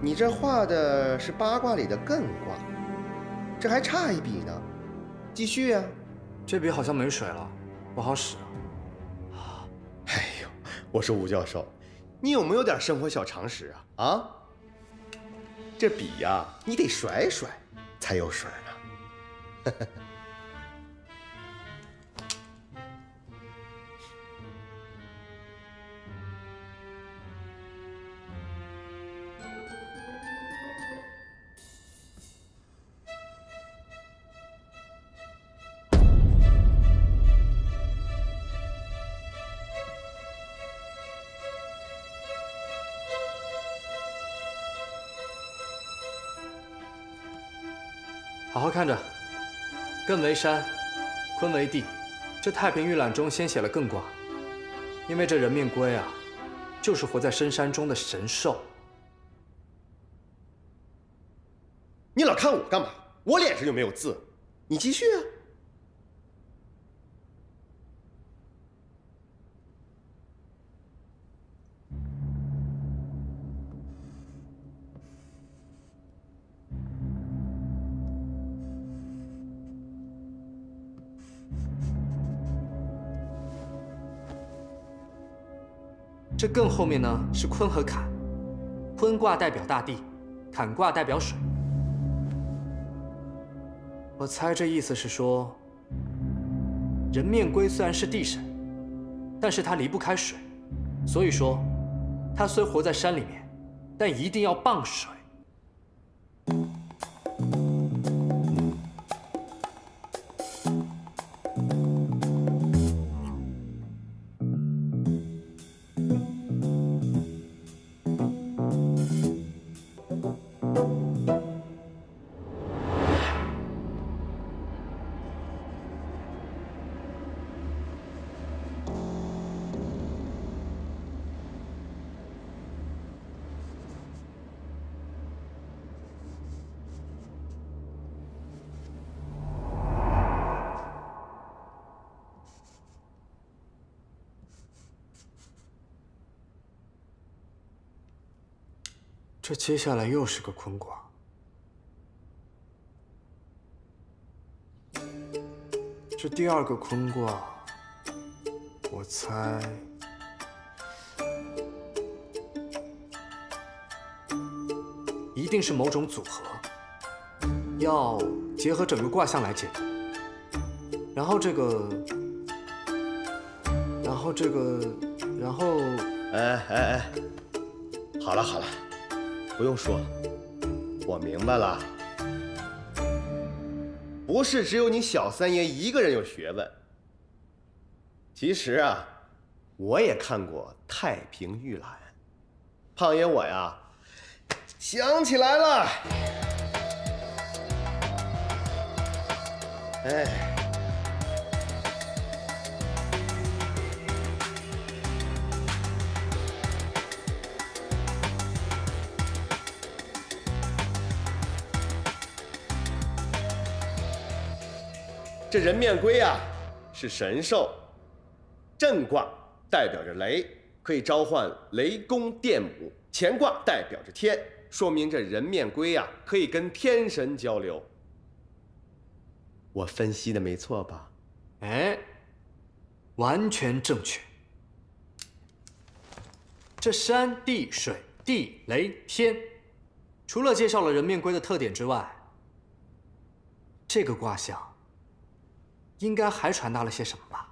你这画的是八卦里的艮卦，这还差一笔呢，继续呀。这笔好像没水了，不好使啊。哎呦，我说吴教授，你有没有点生活小常识啊？啊，这笔呀，你得甩甩才有水呢。好好看着，艮为山，坤为地。这太平御览中先写了艮卦，因为这人面龟啊，就是活在深山中的神兽。你老看我干嘛？我脸上又没有字，你继续啊。这艮后面呢是坤和坎，坤卦代表大地，坎卦代表水。我猜这意思是说，人面龟虽然是地神，但是它离不开水，所以说，它虽活在山里面，但一定要傍水。这接下来又是个坤卦，这第二个坤卦，我猜一定是某种组合，要结合整个卦象来解读。然后这个，哎，好了好了。不用说了，我明白了，不是只有你小三爷一个人有学问。其实啊，我也看过《太平御览》，胖爷我呀，想起来了，哎。这人面龟啊，是神兽，震卦代表着雷，可以召唤雷公电母；乾卦代表着天，说明这人面龟啊，可以跟天神交流。我分析的没错吧？哎，完全正确。这山地水地雷天，除了介绍了人面龟的特点之外，这个卦象应该还传达了些什么吧？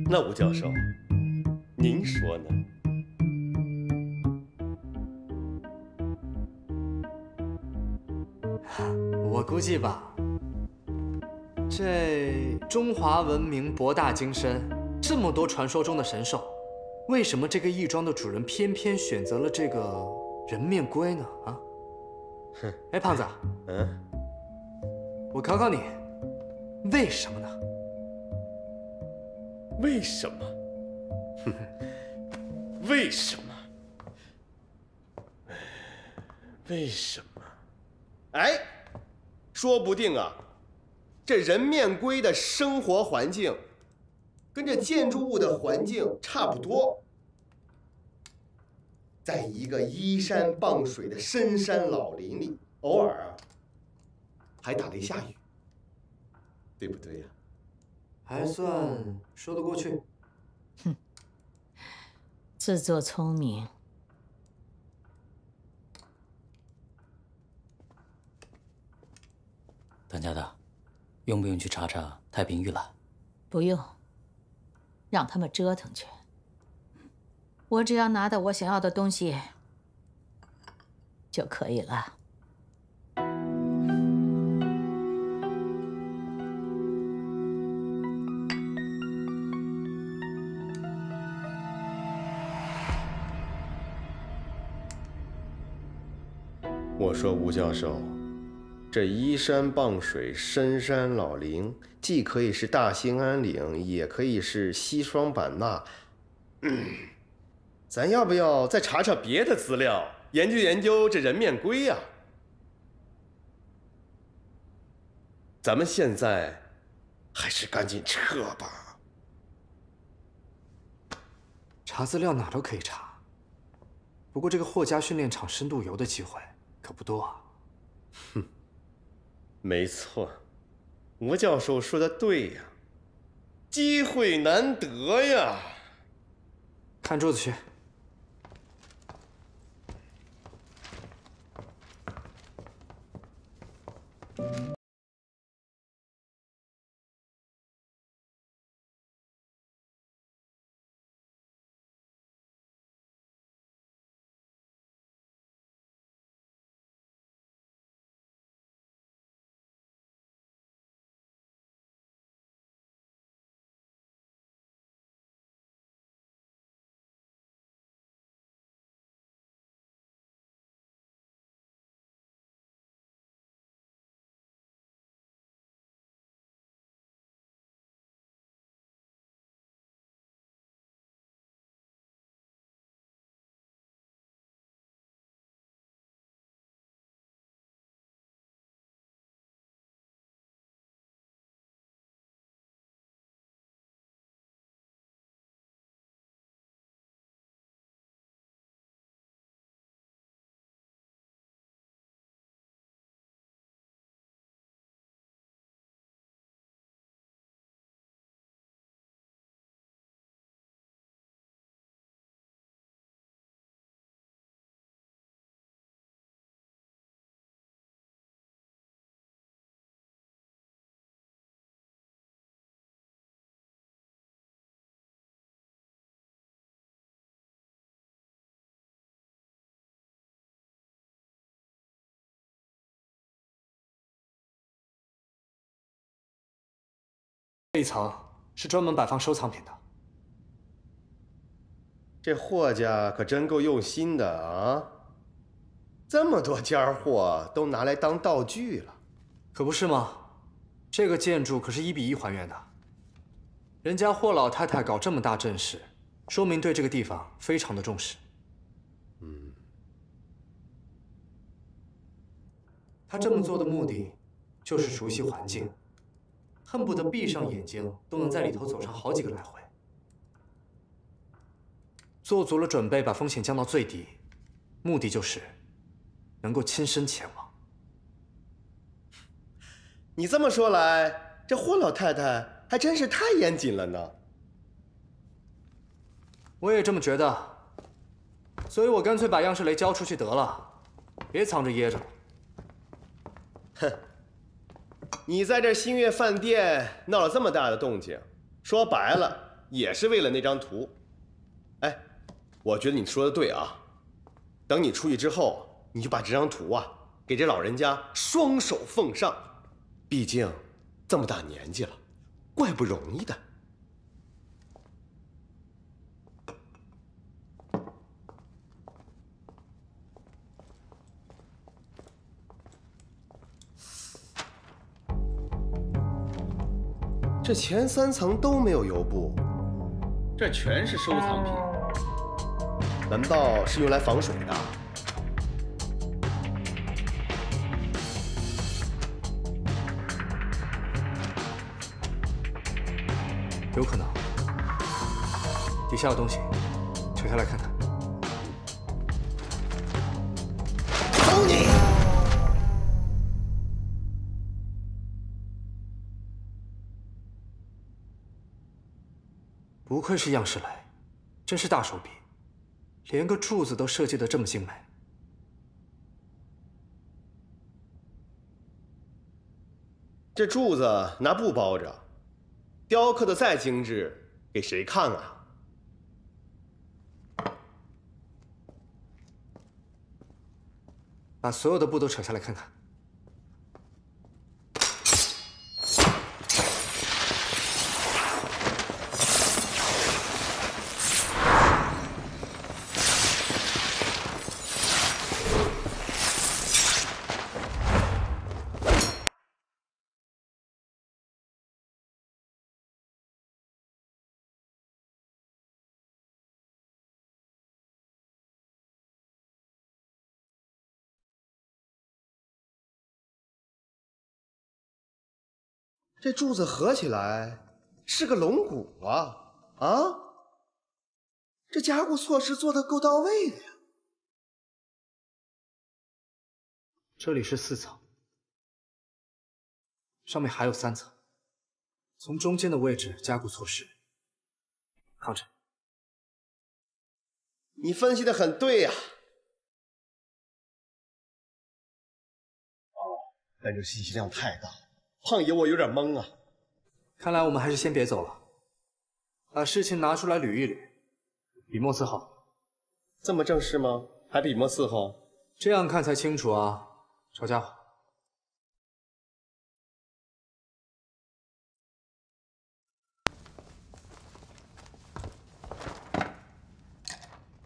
那吴教授，您说呢？我估计吧，这中华文明博大精深，这么多传说中的神兽，为什么这个义庄的主人偏偏选择了这个人面龟呢？啊？哼！哎，胖子，我考考你，为什么呢？为什么？为什么？为什么？哎，说不定啊，这人面龟的生活环境跟这建筑物的环境差不多，在一个依山傍水的深山老林里，偶尔啊还打雷下雨，对不对呀？还算说得过去。哼，自作聪明。当家的，用不用去查查太平御览？不用，让他们折腾去。我只要拿到我想要的东西就可以了。我说吴教授，这依山傍水、深山老林，既可以是大兴安岭，也可以是西双版纳。咱要不要再查查别的资料，研究研究这人面龟呀？咱们现在还是赶紧撤吧。查资料哪都可以查，不过这个霍家训练场深度游的机会可不多啊。哼，没错，吴教授说的对呀，机会难得呀。看桌子去。这一层是专门摆放收藏品的。这霍家可真够用心的啊！这么多件货都拿来当道具了，可不是吗？这个建筑可是1:1还原的。人家霍老太太搞这么大阵势，说明对这个地方非常的重视。她这么做的目的，就是熟悉环境，恨不得闭上眼睛都能在里头走上好几个来回。做足了准备，把风险降到最低，目的就是能够亲身前往。你这么说来，这霍老太太还真是太严谨了呢。我也这么觉得，所以我干脆把样式雷交出去得了。别藏着掖着了。哼，你在这新月饭店闹了这么大的动静，说白了也是为了那张图。哎，我觉得你说的对啊。等你出去之后，你就把这张图啊给这老人家双手奉上，毕竟这么大年纪了，怪不容易的。这前3层都没有油布，这全是收藏品，难道是用来防水的？有可能。底下有东西，扯下来看看。抽你！不愧是样式雷，真是大手笔，连个柱子都设计得这么精美。这柱子拿布包着，雕刻的再精致，给谁看啊？把所有的布都扯下来看看。这柱子合起来是个龙骨啊！啊，这加固措施做得够到位的呀。这里是4层，上面还有3层，从中间的位置加固措施。靠着。你分析得很对呀。但这信息量太大了，胖爷我有点懵啊。看来我们还是先别走了，把事情拿出来捋一捋。笔墨伺候。这么正式吗？还笔墨伺候？这样看才清楚啊，抄家伙。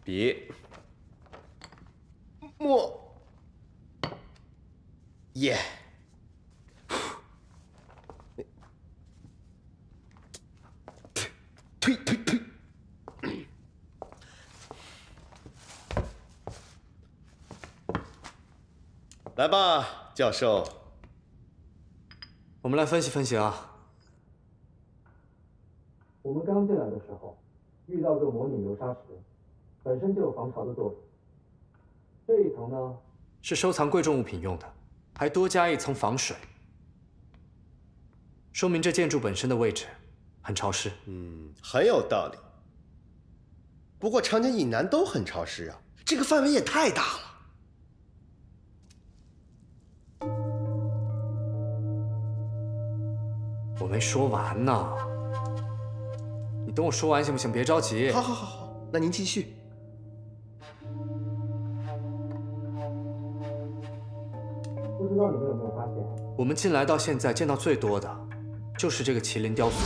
笔，墨，耶！推推推！来吧，教授。我们来分析分析啊。我们刚进来的时候，遇到个模拟流沙石，本身就有防潮的作用。这一层呢，是收藏贵重物品用的，还多加一层防水，说明这建筑本身的位置很潮湿。很有道理。不过长江以南都很潮湿啊，这个范围也太大了。我没说完呢，你等我说完行不行？别着急。好，好，好，好，那您继续。不知道你们有没有发现，我们进来到现在见到最多的，就是这个麒麟雕塑。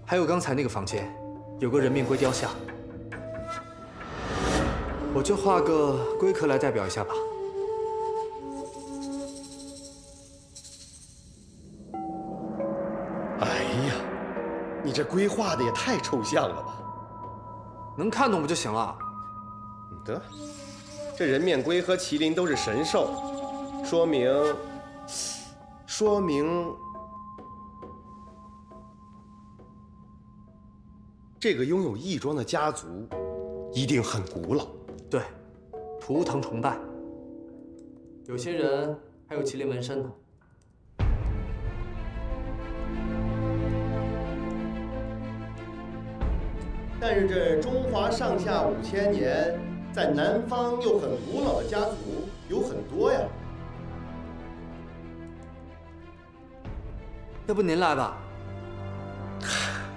还有刚才那个房间，有个人面龟雕像。我就画个龟壳来代表一下吧。哎呀，你这龟画的也太抽象了吧！能看懂不就行了？得，这人面龟和麒麟都是神兽，说明这个拥有义庄的家族一定很古老。对，图腾崇拜，有些人还有麒麟纹身呢。但是这中华上下5000年，在南方又很古老的家族有很多呀。要不您来吧？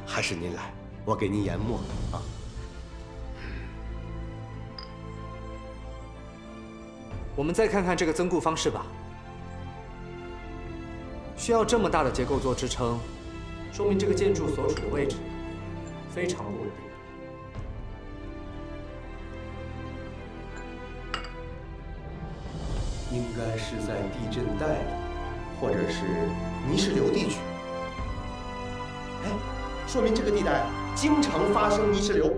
还是您来，我给您研墨啊。我们再看看这个增固方式吧。需要这么大的结构做支撑，说明这个建筑所处的位置非常不稳定。应该是在地震带里，或者是泥石流地区。哎，说明这个地带经常发生泥石流。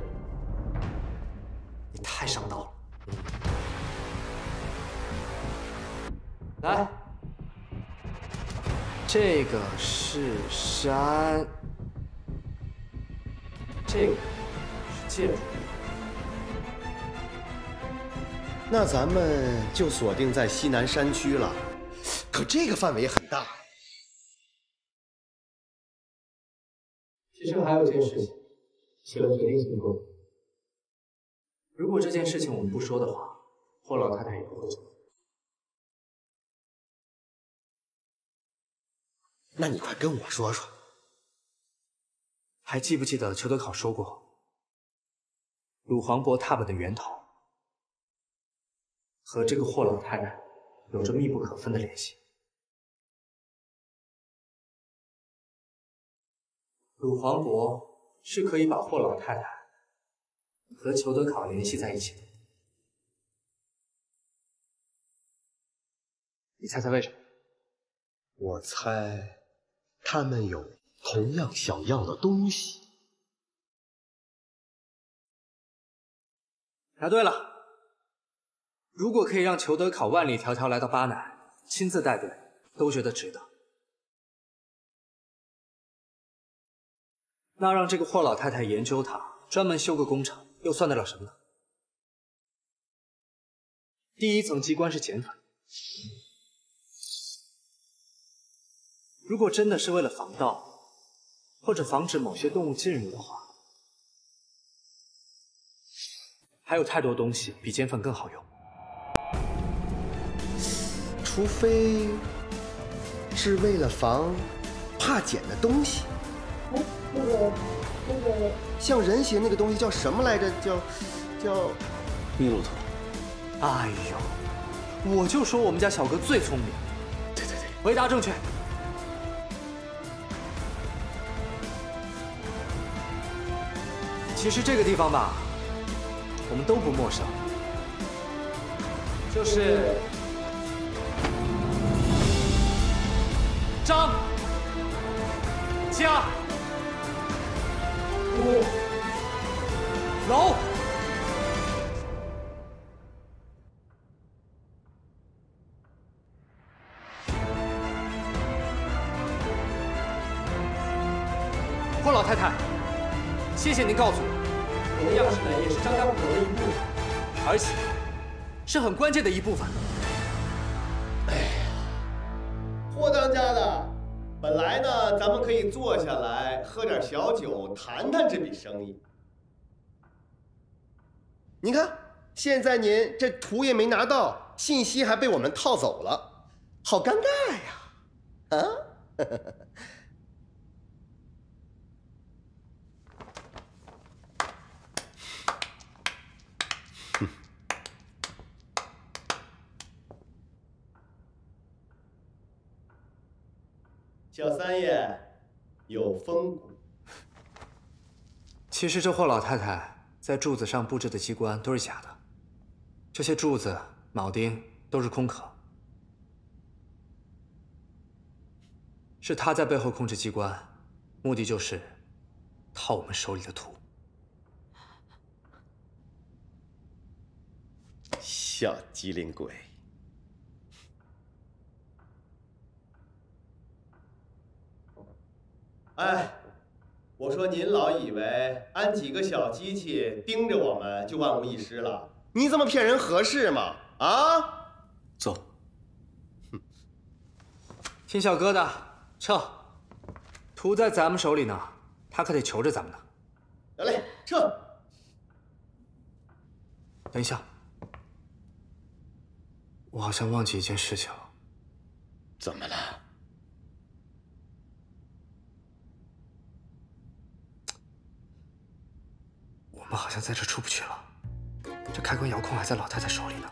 你太上道了。来，这个是山，这个是建筑。那咱们就锁定在西南山区了，可这个范围很大。其实还有件事情，起了决定性作用。如果这件事情我们不说的话，霍老太太也不会走。那你快跟我说说，还记不记得裘德考说过，鲁皇伯踏本的源头和这个霍老太太有着密不可分的联系？鲁皇伯是可以把霍老太太和裘德考联系在一起的。你猜猜为什么？我猜他们有同样想要的东西。答对了。如果可以让裘德考万里迢迢来到巴南，亲自带队，都觉得值得。那让这个霍老太太研究它，专门修个工厂，又算得了什么呢？第一层机关是碱粉，如果真的是为了防盗，或者防止某些动物进入的话，还有太多东西比碱粉更好用。除非是为了防怕碱的东西。那个，像人形那个东西叫什么来着？叫密鲁特。哎呦，我就说我们家小哥最聪明。对，回答正确。其实这个地方吧，我们都不陌生，就是张家鼓楼。霍老太太，谢谢您告诉我，我的样式呢也是张家鼓楼的一部分，而且是很关键的一部分。霍当家的，本来呢，咱们可以坐下来喝点小酒，谈谈这笔生意。您看，现在您这图也没拿到，信息还被我们套走了，好尴尬呀！啊？小三爷有风骨。其实这霍老太太在柱子上布置的机关都是假的，这些柱子、铆钉都是空壳，是她在背后控制机关，目的就是套我们手里的图。小机灵鬼。哎，我说您老以为安几个小机器盯着我们就万无一失了？你这么骗人合适吗？啊！走。听小哥的，撤。图在咱们手里呢，他可得求着咱们呢。得嘞，撤。等一下，我好像忘记一件事情了。怎么了？我们好像在这出不去了，这开关遥控还在老太太手里呢。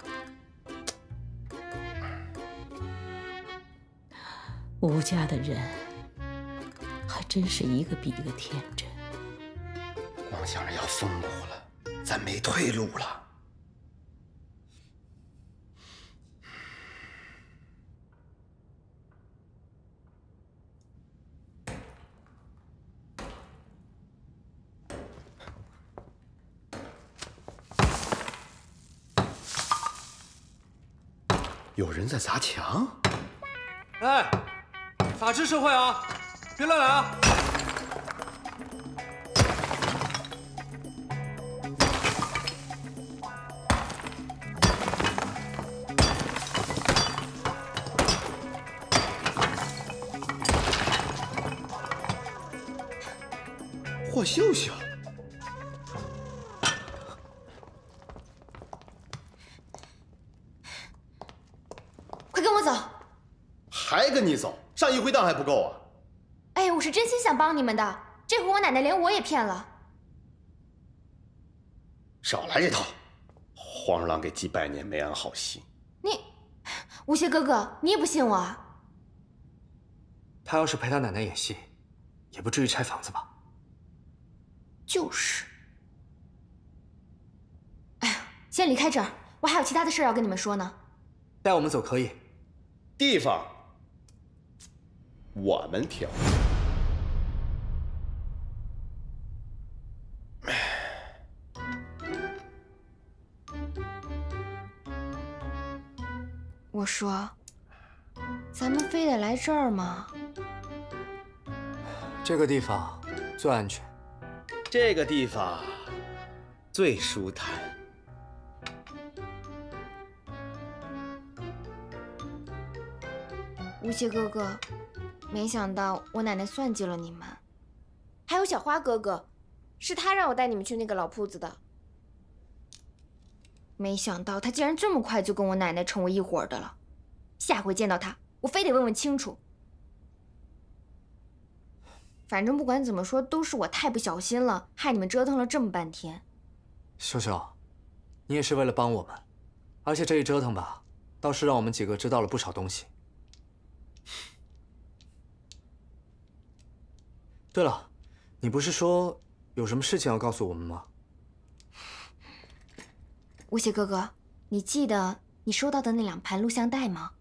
吴家的人还真是一个比一个天真。光想着要封谷了，咱没退路了。有人在砸墙。哎，法治社会啊，别乱来啊！霍秀秀，快跟我走！还跟你走？上一回当还不够啊？哎，我是真心想帮你们的，这回我奶奶连我也骗了。少来这套！黄鼠狼给几百年没安好心。吴邪哥哥，你也不信我啊？他要是陪他奶奶演戏，也不至于拆房子吧？就是。哎呀，先离开这儿，我还有其他的事要跟你们说呢。带我们走可以，地方我们挑。我说，咱们非得来这儿吗？这个地方最安全。这个地方最舒坦。吴邪哥哥，没想到我奶奶算计了你们。还有小花哥哥，是他让我带你们去那个老铺子的。没想到他竟然这么快就跟我奶奶成为一伙的了。下回见到他，我非得问问清楚。反正不管怎么说，都是我太不小心了，害你们折腾了这么半天。秀秀，你也是为了帮我们，而且这一折腾吧，倒是让我们几个知道了不少东西。对了，你不是说有什么事情要告诉我们吗？吴邪哥哥，你记得你收到的那2盘录像带吗？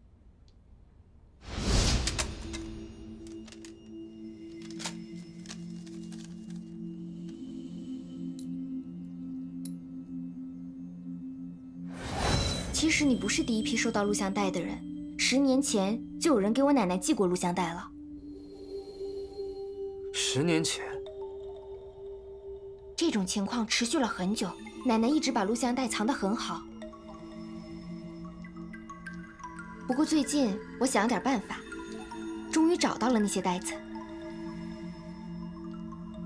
其实你不是第一批收到录像带的人，10年前就有人给我奶奶寄过录像带了。10年前，这种情况持续了很久，奶奶一直把录像带藏得很好。不过最近我想了点办法，终于找到了那些袋子。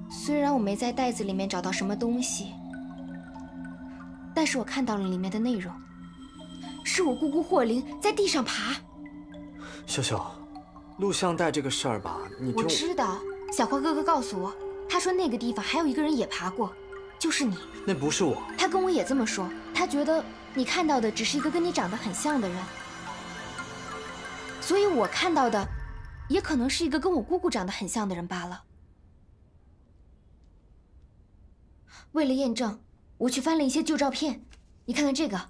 虽然我没在袋子里面找到什么东西，但是我看到了里面的内容，是我姑姑霍灵在地上爬。秀秀，录像带这个事儿吧，我知道，小花哥哥告诉我，他说那个地方还有一个人也爬过，就是你。那不是我。他跟我也这么说，他觉得你看到的只是一个跟你长得很像的人，所以我看到的也可能是一个跟我姑姑长得很像的人罢了。为了验证，我去翻了一些旧照片，你看看这个。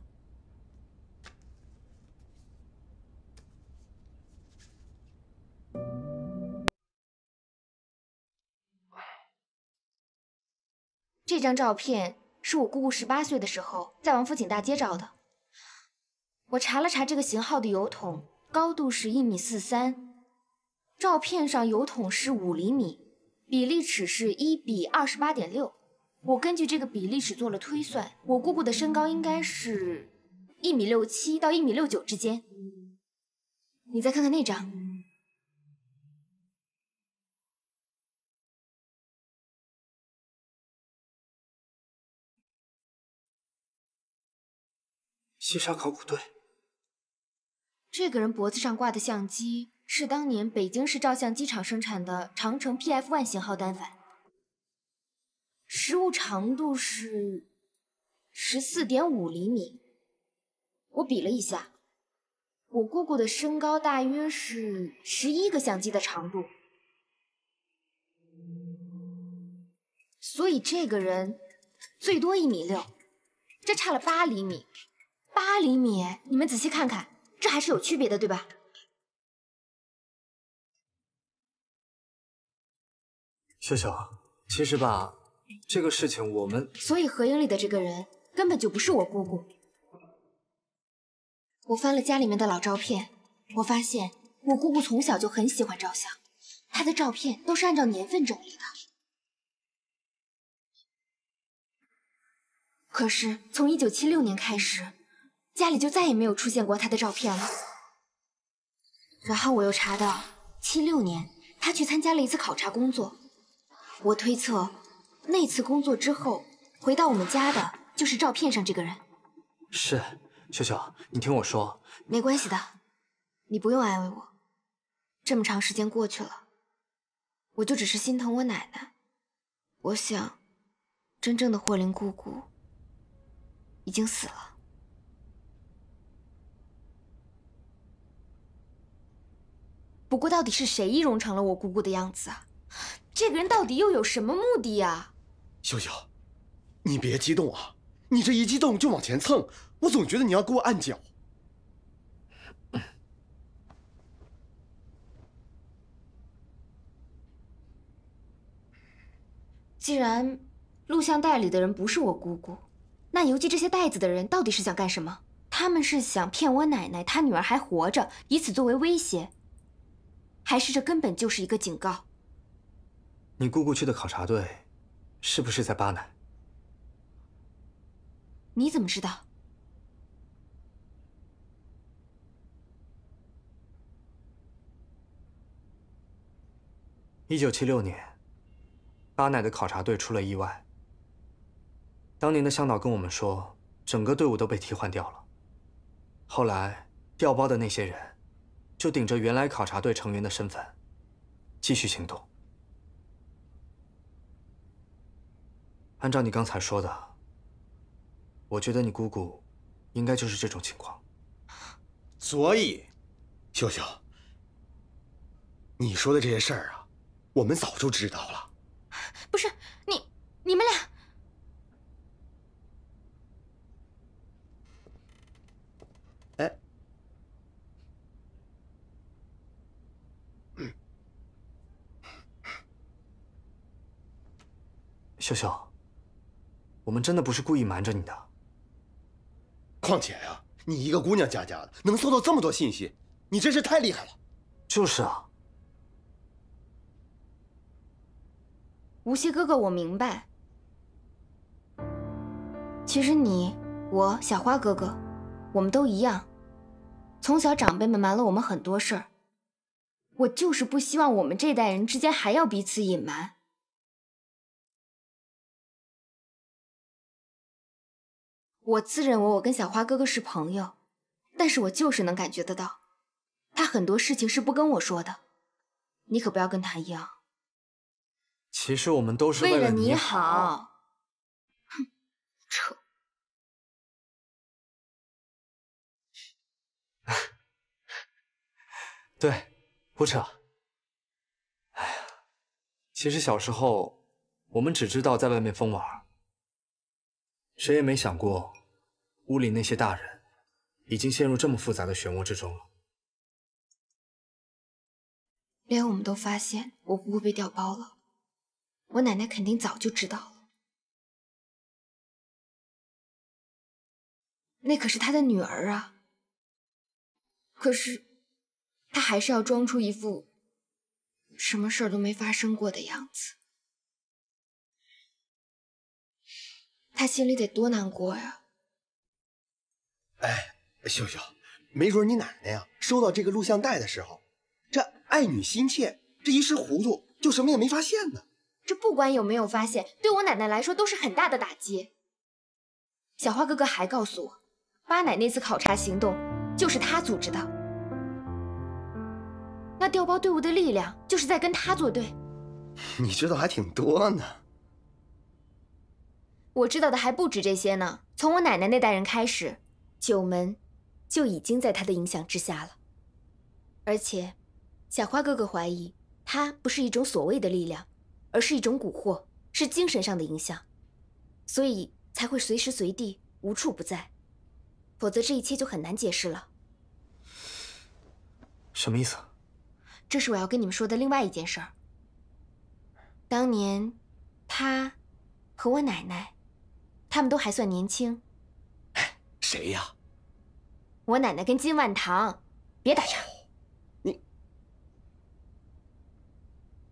这张照片是我姑姑18岁的时候在王府井大街照的。我查了查这个型号的油桶，高度是1.43米，照片上油桶是5厘米，比例尺是1:28.6。我根据这个比例尺做了推算，我姑姑的身高应该是1.67米到1.69米之间。你再看看那张。西沙考古队。这个人脖子上挂的相机是当年北京市照相机厂生产的长城 PF1 型号单反，实物长度是14.5厘米。我比了一下，我姑姑的身高大约是11个相机的长度，所以这个人最多1.6米，这差了8厘米。8厘米，你们仔细看看，这还是有区别的，对吧？秀秀，其实吧，这个事情我们……所以合影里的这个人根本就不是我姑姑。我翻了家里面的老照片，我发现我姑姑从小就很喜欢照相，她的照片都是按照年份整理的。可是从1976年开始，家里就再也没有出现过她的照片了。然后我又查到76年她去参加了一次考察工作，我推测那次工作之后回到我们家的就是照片上这个人。是，秀秀，你听我说，没关系的，你不用安慰我。这么长时间过去了，我就只是心疼我奶奶。我想，真正的霍林姑姑已经死了。不过，到底是谁易容成了我姑姑的样子啊？这个人到底又有什么目的呀？秀秀，你别激动啊！你这一激动就往前蹭，我总觉得你要给我按脚。既然录像带里的人不是我姑姑，那邮寄这些袋子的人到底是想干什么？他们是想骗我奶奶她女儿还活着，以此作为威胁，还是这根本就是一个警告？你姑姑去的考察队是不是在巴南？你怎么知道？1976年，巴乃的考察队出了意外。当年的向导跟我们说，整个队伍都被替换掉了。后来调包的那些人，就顶着原来考察队成员的身份，继续行动。按照你刚才说的，我觉得你姑姑应该就是这种情况。所以，秀秀，你说的这些事儿啊，我们早就知道了。不是你们俩。哎，秀秀，我们真的不是故意瞒着你的。况且呀，你一个姑娘家家的，能搜到这么多信息，你真是太厉害了。就是啊。无锡哥哥，我明白。其实你、我、小花哥哥，我们都一样。从小长辈们瞒了我们很多事儿，我就是不希望我们这代人之间还要彼此隐瞒。我自认为我跟小花哥哥是朋友，但是我就是能感觉得到，他很多事情是不跟我说的。你可不要跟他一样。其实我们都是为了你好。哼，扯。对，不扯。哎呀，其实小时候我们只知道在外面疯玩，谁也没想过屋里那些大人已经陷入这么复杂的漩涡之中了。连我们都发现我姑姑被调包了，我奶奶肯定早就知道了。那可是她的女儿啊。可是她还是要装出一副什么事儿都没发生过的样子。她心里得多难过呀！哎，秀秀，没准你奶奶呀收到这个录像带的时候，这爱女心切，这一时糊涂就什么也没发现呢。这不管有没有发现，对我奶奶来说都是很大的打击。小花哥哥还告诉我八奶那次考察行动就是他组织的，那调包队伍的力量就是在跟他作对。你知道还挺多呢。我知道的还不止这些呢。从我奶奶那代人开始，九门就已经在他的影响之下了。而且，小花哥哥怀疑它不是一种所谓的力量，而是一种蛊惑，是精神上的影响，所以才会随时随地无处不在。否则这一切就很难解释了。什么意思？这是我要跟你们说的另外一件事儿。当年，他和我奶奶，他们都还算年轻。谁呀？我奶奶跟金万堂，别打岔。你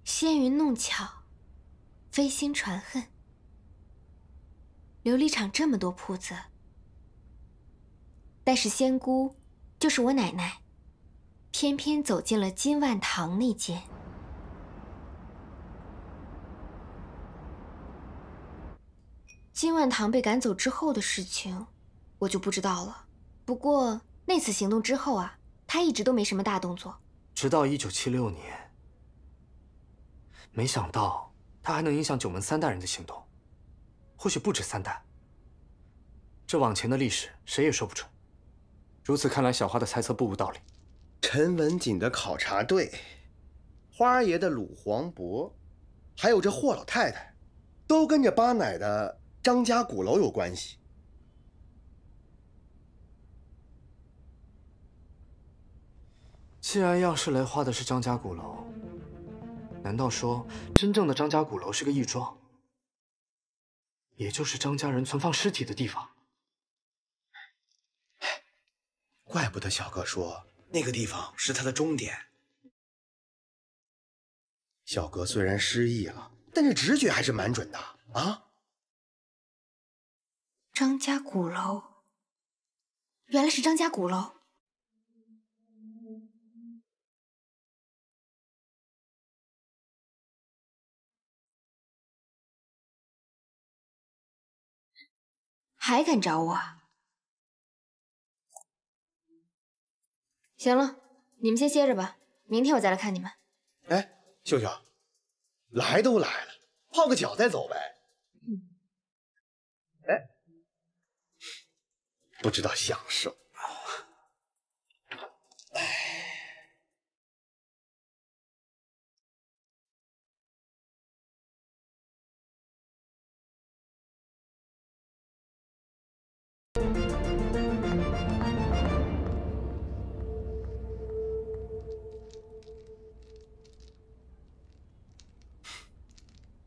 仙云弄巧，飞星传恨。琉璃厂这么多铺子，但是仙姑就是我奶奶，偏偏走进了金万堂那间。金万堂被赶走之后的事情，我就不知道了。不过那次行动之后啊，他一直都没什么大动作。直到1976年，没想到他还能影响九门3代人的行动，或许不止3代。这往前的历史谁也说不准。如此看来，小花的猜测不无道理。陈文锦的考察队，花爷的鲁黄渤，还有这霍老太太，都跟着八奶的张家鼓楼有关系。既然样式雷画的是张家鼓楼，难道说真正的张家鼓楼是个义庄，也就是张家人存放尸体的地方？怪不得小哥说那个地方是他的终点。小哥虽然失忆了，但是直觉还是蛮准的啊。张家鼓楼，原来是张家鼓楼。还敢找我啊？行了，你们先歇着吧，明天我再来看你们。哎，秀秀，来都来了，泡个脚再走呗。哎，不知道享受。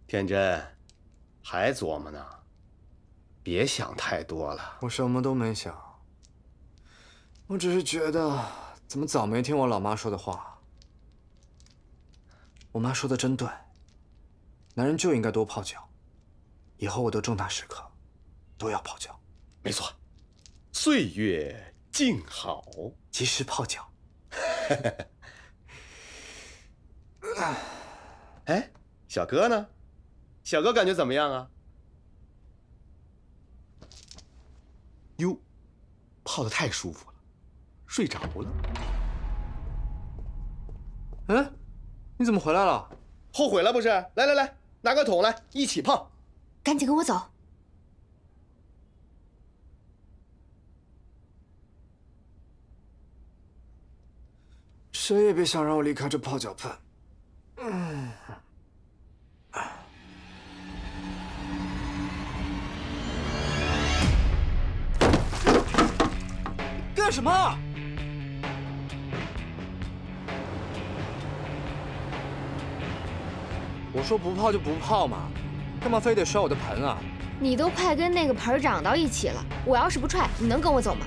天真，还琢磨呢？别想太多了。我什么都没想，我只是觉得，怎么早没听我老妈说的话？我妈说的真对，男人就应该多泡脚。以后我的重大时刻，都要泡脚。没错，岁月静好，及时泡脚。哎，小哥呢？小哥感觉怎么样啊？哟，泡得太舒服了，睡着了。嗯，你怎么回来了？后悔了不是？来来来，拿个桶来，一起泡。赶紧跟我走。谁也别想让我离开这泡脚盆。干什么？我说不泡就不泡嘛，干嘛非得摔我的盆啊？你都快跟那个盆长到一起了，我要是不踹，你能跟我走吗？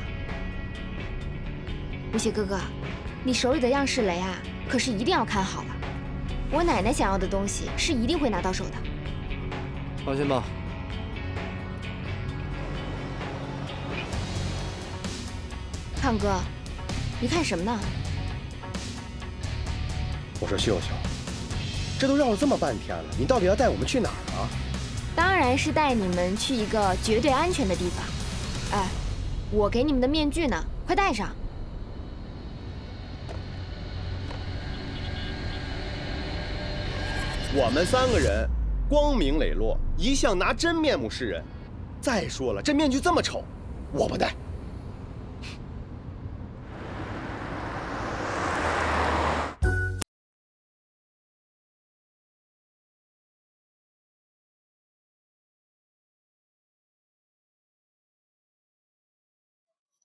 无邪哥哥，你手里的样式雷啊，可是一定要看好了。我奶奶想要的东西是一定会拿到手的。放心吧。胖哥，你看什么呢？我说秀秀，这都绕了这么半天了，你到底要带我们去哪儿啊？当然是带你们去一个绝对安全的地方。哎，我给你们的面具呢，快戴上。我们3个人光明磊落，一向拿真面目示人。再说了，这面具这么丑，我不戴。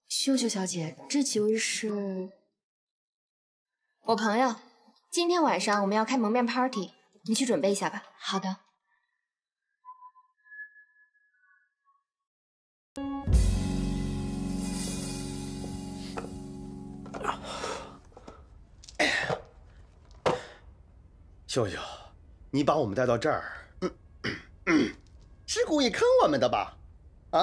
秀秀小姐，这几位是我朋友。今天晚上我们要开蒙面 party， 你去准备一下吧。好的。秀秀，你把我们带到这儿，是故意坑我们的吧？啊？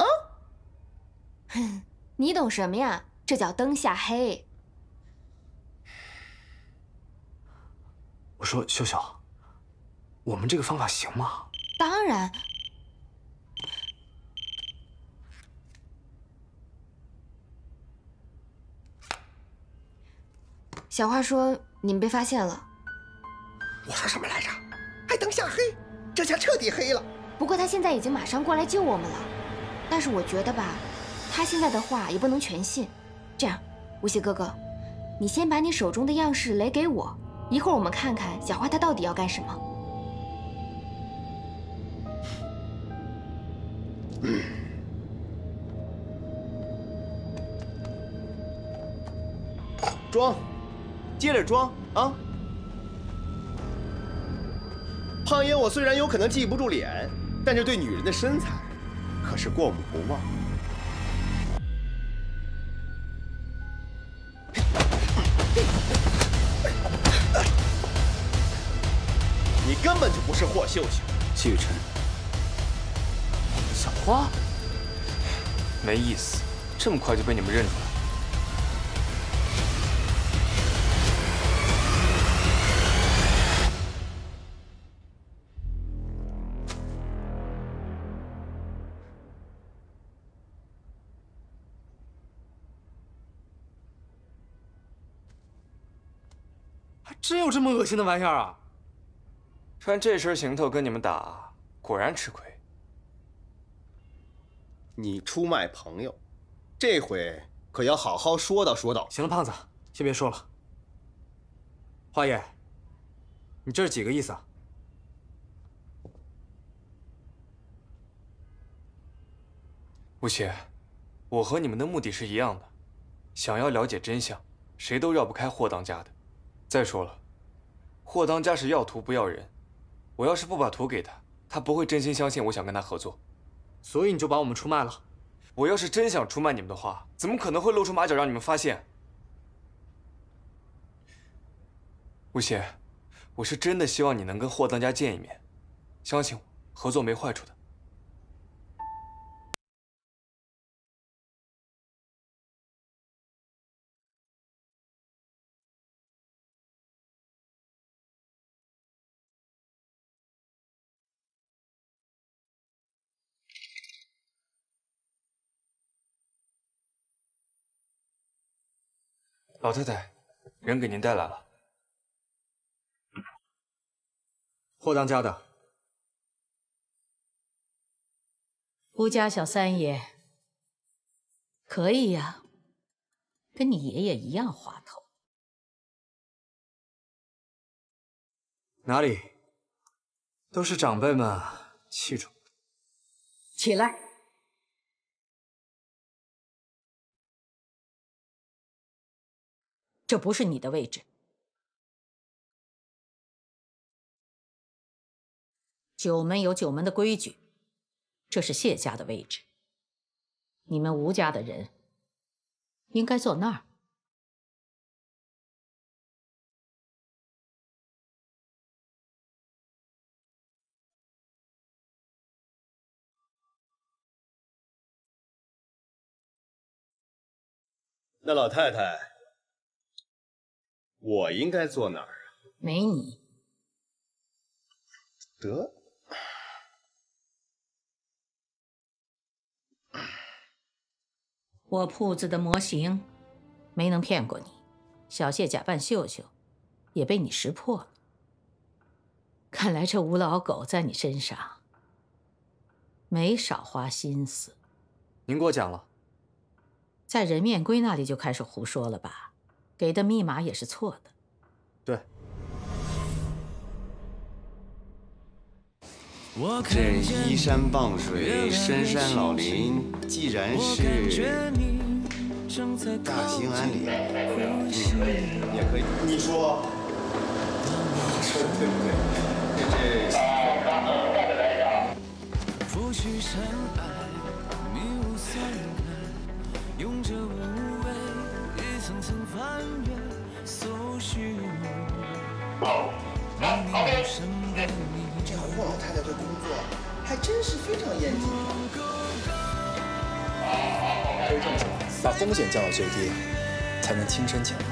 你懂什么呀？这叫灯下黑。我说秀秀，我们这个方法行吗？当然。小花说你们被发现了。我说什么来着？还灯下黑？这下彻底黑了。不过他现在已经马上过来救我们了。但是我觉得吧，他现在的话也不能全信。这样，无邪哥哥，你先把你手中的样式雷给我，一会儿我们看看小花她到底要干什么。装，接着装啊！胖爷，我虽然有可能记不住脸，但是对女人的身材可是过目不忘。你根本就不是霍秀秀，季雨辰，小花，没意思，这么快就被你们认出来。还真有这么恶心的玩意儿啊！穿这身行头跟你们打，果然吃亏。你出卖朋友，这回可要好好说道说道。行了，胖子，先别说了。花爷，你这是几个意思啊？吴邪，我和你们的目的是一样的，想要了解真相，谁都绕不开霍当家的。再说了，霍当家是要图不要人，我要是不把图给他，他不会真心相信我想跟他合作。所以你就把我们出卖了？我要是真想出卖你们的话，怎么可能会露出马脚让你们发现？吴邪，我是真的希望你能跟霍当家见一面，相信我，合作没坏处的。老太太，人给您带来了。霍当家的。吴家小三爷，可以呀，跟你爷爷一样滑头。哪里？都是长辈们器重。起来。这不是你的位置。九门有九门的规矩，这是谢家的位置。你们吴家的人应该坐那儿。那老太太，我应该坐哪儿啊？没你。得。我铺子的模型没能骗过你，小谢假扮秀秀，也被你识破了。看来这吴老狗在你身上没少花心思。您过奖了。在人面龟那里就开始胡说了吧？给的密码也是错的。对。这依山傍水，深山老林，既然是大兴安岭，也可以。你说对不对？拂去尘埃，迷雾散开，用这无畏一层层翻越，搜寻。这霍老太太对工作还真是非常严谨。可以这么说，把风险降到最低，才能亲身前来。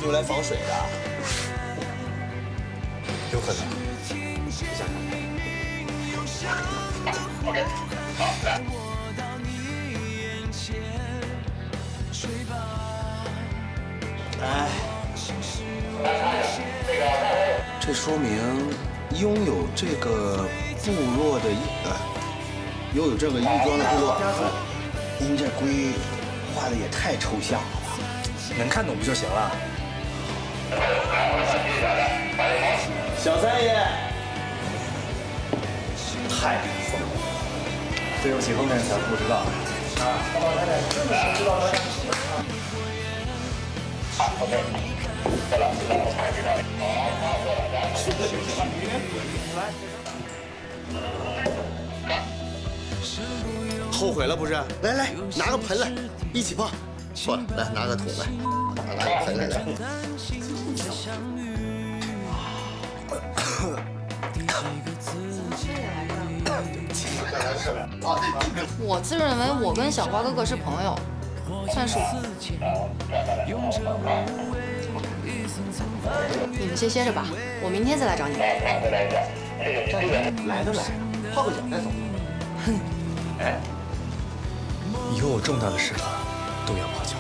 用来防水的，有可能。你想想。OK， 好，来。哎，这说明拥有这个部落的拥有这个义庄的部落，您这龟画的也太抽象了吧？能看懂不就行了？小三爷，太疯了！对不起，后面小不知道。老太太真的是知道了。OK， 对了，后悔了不是？来来，拿个盆来，一起泡。错了，来拿个桶来，拿个盆来。我自认为我跟小花哥哥是朋友，算是我。你们先歇着吧，我明天再来找你们。来都来，泡个脚再走。哼。哎，以后有重大的事都要泡脚。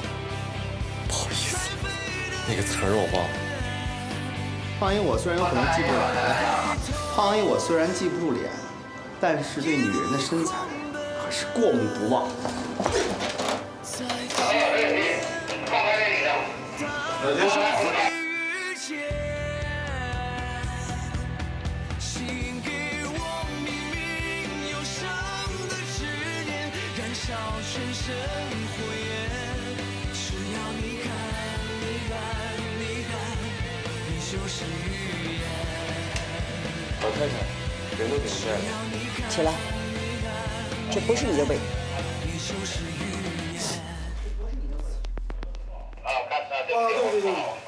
不好意思，那个词儿我忘了。胖姨，我虽然有可能记不住脸，胖姨我虽然记不住脸，但是对女人的身材可是过目不忘。老太太，人都给你带了。起来，这不是你的胃。对。